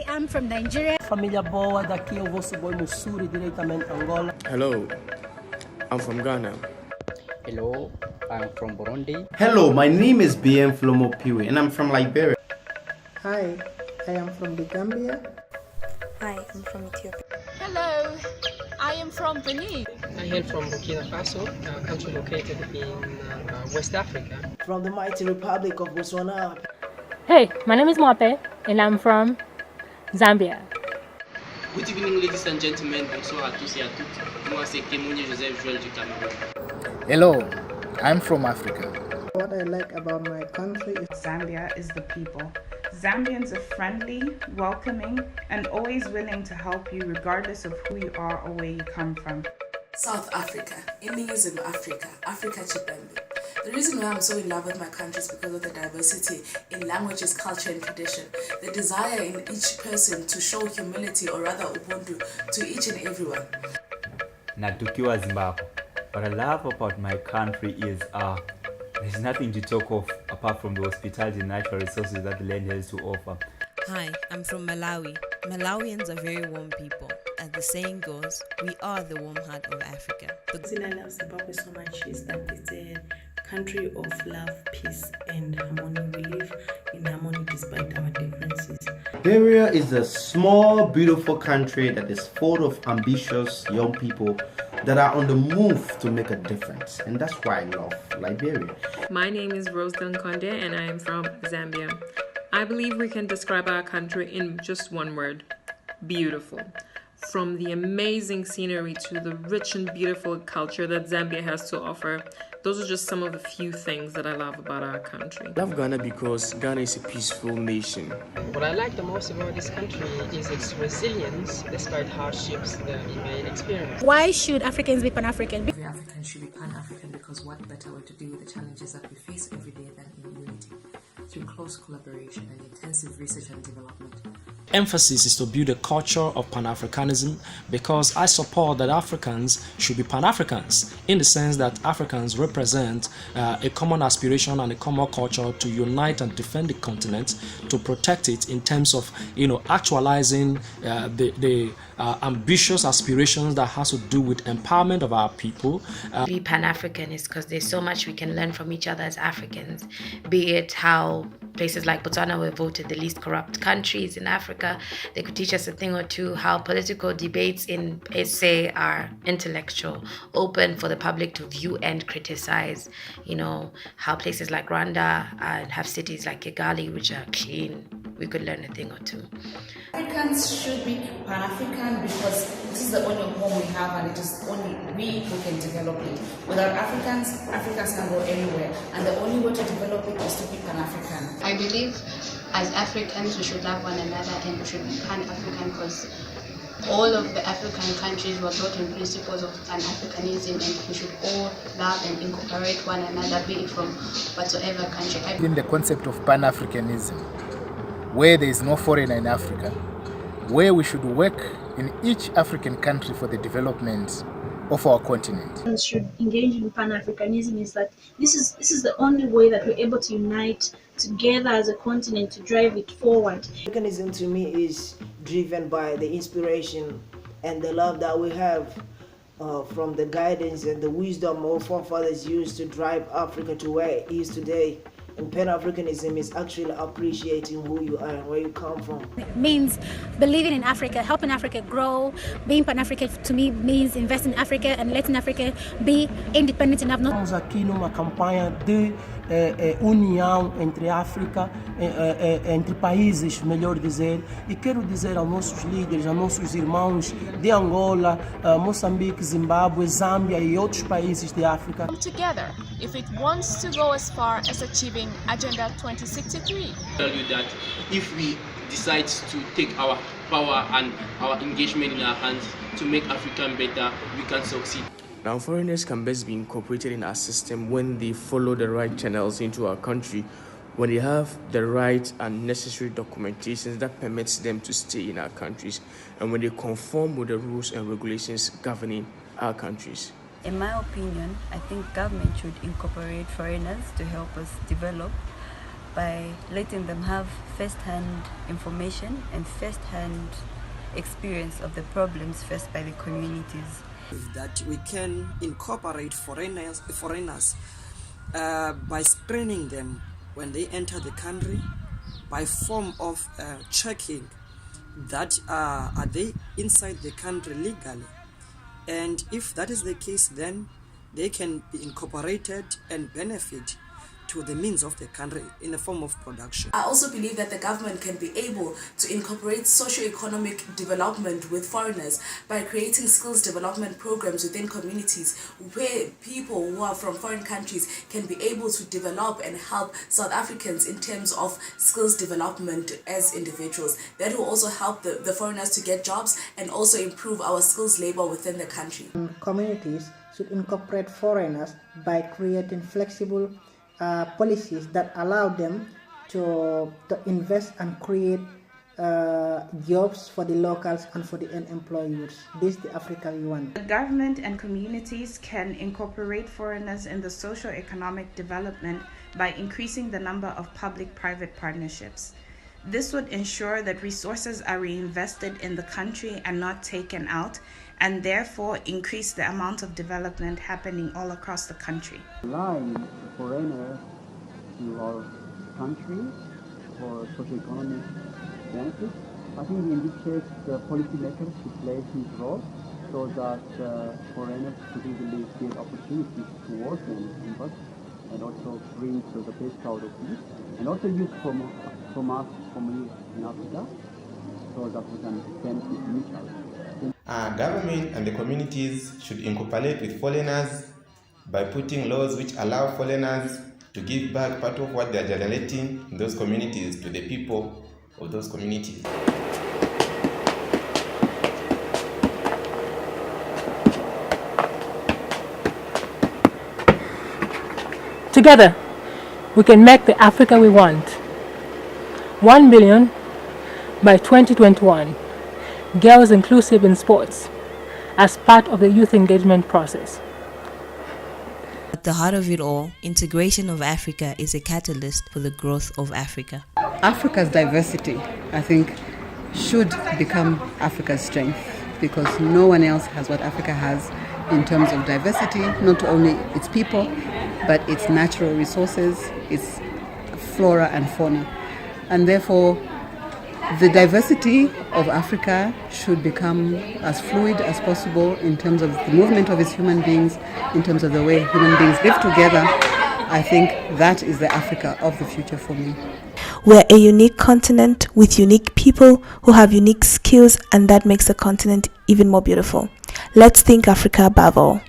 I am from Nigeria. Família boa, daqui é o vosso boy Mussuri, diretamente Angola. Hello, I'm from Ghana. Hello, I'm from Burundi. Hello, my name is BM Flomo Piwi and I'm from Liberia. Hi, I am from the Gambia. Hi, I'm from Ethiopia. Hello, I am from Benin. I hail from Burkina Faso, a country located in West Africa. From the mighty Republic of Botswana. Hey, my name is Mwape and I'm from Zambia. Good evening, ladies and gentlemen. Bonsoir à tous et à toutes. Moi, c'est Kemouni Joseph Joël du Cameroun. Hello, I'm from Africa. What I like about my country is Zambia is the people. Zambians are friendly, welcoming, and always willing to help you regardless of who you are or where you come from. South Africa, Imizim Africa, Africa Chipembe. The reason why I'm so in love with my country is because of the diversity in languages, culture, and tradition. The desire in each person to show humility, or rather ubuntu, to each and everyone. Natukiwa Zimbabwe. What I love about my country is there's nothing to talk of apart from the hospitality and natural resources that the land has to offer. Hi, I'm from Malawi. Malawians are very warm people. As the saying goes, we are the warm heart of Africa. The reason I love Zimbabwe so much is that it's a country of love, peace, and harmony. We live in harmony despite our differences. Liberia is a small, beautiful country that is full of ambitious young people that are on the move to make a difference. And that's why I love Liberia. My name is Rose Konde and I am from Zambia. I believe we can describe our country in just one word: beautiful. From the amazing scenery to the rich and beautiful culture that Zambia has to offer, those are just some of the few things that I love about our country. I love Ghana because Ghana is a peaceful nation. What I like the most about this country is its resilience despite hardships that we may experience. Why should Africans be Pan-African? Every African should be Pan-African because what better way to deal with the challenges that we face every day than in unity, through close collaboration and intensive research and development. Emphasis is to build a culture of Pan-Africanism because I support that Africans should be Pan-Africans in the sense that Africans represent a common aspiration and a common culture to unite and defend the continent, to protect it in terms of actualizing the ambitious aspirations that has to do with empowerment of our people. Be Pan-African is because there's so much we can learn from each other as Africans, be it how places like Botswana were voted the least corrupt countries in Africa. They could teach us a thing or two, how political debates in SA are intellectual, open for the public to view and criticize. How places like Rwanda have cities like Kigali, which are clean. We could learn a thing or two. Africans should be Pan-African because this is the only home we have and it is only we who can develop it. Without Africans, Africans can go anywhere, and the only way to develop it is to be Pan-African. I believe as Africans we should love one another and we should be Pan-African because all of the African countries were built on principles of Pan-Africanism, and we should all love and incorporate one another, be it from whatsoever country. In the concept of Pan-Africanism, where there is no foreigner in Africa, where we should work in each African country for the development of our continent. Should engage in Pan-Africanism is that this is the only way that we're able to unite together as a continent to drive it forward. Africanism to me is driven by the inspiration and the love that we have from the guidance and the wisdom our forefathers used to drive Africa to where it is today. And Pan-Africanism is actually appreciating who you are and where you come from. It means believing in Africa, helping Africa grow. Being Pan-African to me means investing in Africa and letting Africa be independent enough. Estamos aqui numa campanha de união entre África, entre países, melhor dizer, e quero dizer aos nossos líderes, aos nossos irmãos de Angola, Moçambique, Zimbábue, Zâmbia e outros países de África. Come together if it wants to go as far as achieving Agenda 2063. Tell you that if we decide to take our power and our engagement in our hands to make Africa better, we can succeed. Now, foreigners can best be incorporated in our system when they follow the right channels into our country, when they have the right and necessary documentations that permits them to stay in our countries, and when they conform with the rules and regulations governing our countries. In my opinion, I think government should incorporate foreigners to help us develop by letting them have first-hand information and first-hand experience of the problems faced by the communities. That we can incorporate foreigners by screening them when they enter the country, by form of checking that are they inside the country legally, and if that is the case, then they can be incorporated and benefit to the means of the country in the form of production. I also believe that the government can be able to incorporate socio-economic development with foreigners by creating skills development programs within communities where people who are from foreign countries can be able to develop and help South Africans in terms of skills development as individuals. That will also help the foreigners to get jobs and also improve our skills labor within the country. Communities should incorporate foreigners by creating flexible policies that allow them to invest and create jobs for the locals and for the employers. This is the Africa we want. The government and communities can incorporate foreigners in the socio-economic development by increasing the number of public-private partnerships. This would ensure that resources are reinvested in the country and not taken out, and therefore increase the amount of development happening all across the country. Allowing foreigners to our country for socio-economic benefits, I think in this case the policymakers should play a huge role so that foreigners could easily get opportunities to work and invest, and also bring to the best out of it, and also use from us, from you in Africa, so that we can benefit mutually. Government and the communities should incorporate with foreigners by putting laws which allow foreigners to give back part of what they are generating in those communities to the people of those communities. Together, we can make the Africa we want. 1 billion by 2021. Girls inclusive in sports as part of the youth engagement process. At the heart of it all, integration of Africa is a catalyst for the growth of Africa. Africa's diversity, I think, should become Africa's strength, because no one else has what Africa has in terms of diversity, not only its people, but its natural resources, its flora and fauna. And therefore, the diversity of Africa should become as fluid as possible in terms of the movement of its human beings, in terms of the way human beings live together. I think that is the Africa of the future for me. We're a unique continent with unique people who have unique skills, and that makes the continent even more beautiful. Let's think Africa above all.